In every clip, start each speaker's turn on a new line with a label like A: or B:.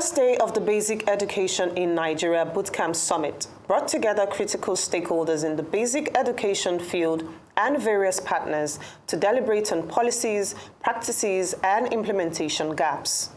A: first day of the Basic Education in Nigeria Bootcamp Summit brought together critical stakeholders in the basic education field and various partners to deliberate on policies, practices, and implementation gaps.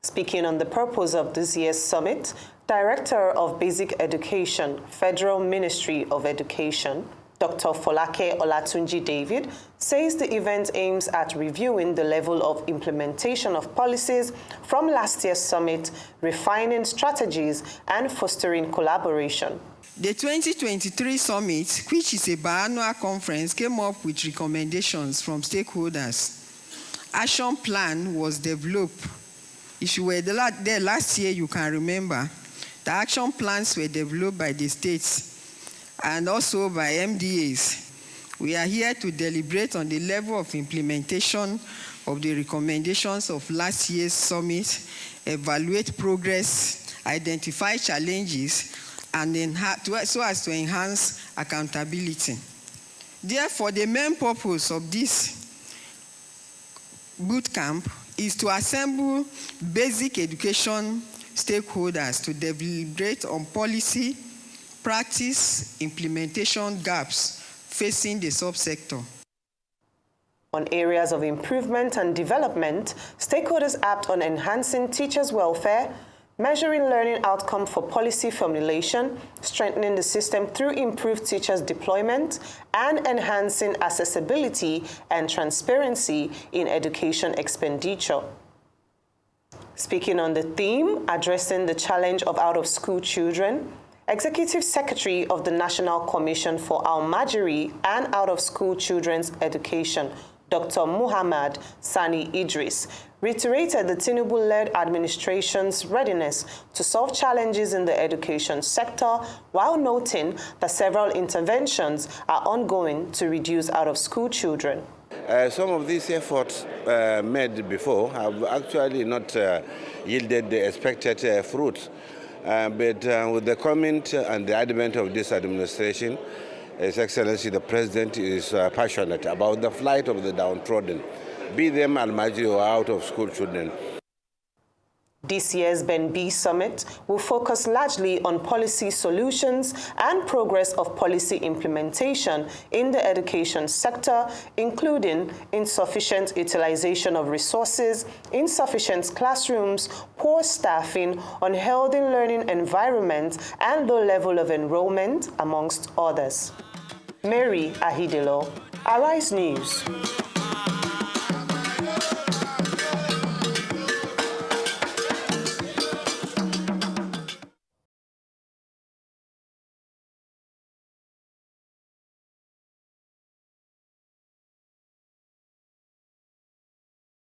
A: Speaking on the purpose of this year's summit, Director of Basic Education, Federal Ministry of Education, Dr. Folake Olatunji David, says the event aims at reviewing the level of implementation of policies from last year's summit, refining strategies, and fostering collaboration.
B: The 2023 summit, which is a biannual conference, came up with recommendations from stakeholders. Action plan was developed. If you were there last year, you can remember. The action plans were developed by the states and also by MDAs. We are here to deliberate on the level of implementation of the recommendations of last year's summit, evaluate progress, identify challenges, and so as to enhance accountability. Therefore, the main purpose of this bootcamp is to assemble basic education stakeholders to deliberate on policy, practice, implementation gaps facing the subsector.
A: On areas of improvement and development, stakeholders act on enhancing teachers' welfare, measuring learning outcome for policy formulation, strengthening the system through improved teachers' deployment, and enhancing accessibility and transparency in education expenditure. Speaking on the theme, addressing the challenge of out-of-school children, Executive Secretary of the National Commission for Almajiri and Out-of-School Children's Education, Dr. Muhammad Sani Idris, reiterated the Tinubu-led administration's readiness to solve challenges in the education sector, while noting that several interventions are ongoing to reduce out-of-school children.
C: Some of these efforts made before have actually not yielded the expected fruits. But with the comment and the advent of this administration, His Excellency the President is passionate about the plight of the downtrodden, be them Almajiri or out-of-school children.
A: This year's Ben B Summit will focus largely on policy solutions and progress of policy implementation in the education sector, including insufficient utilization of resources, insufficient classrooms, poor staffing, unhealthy learning environment, and low level of enrollment, amongst others. Mary Ahidilo, Arise News.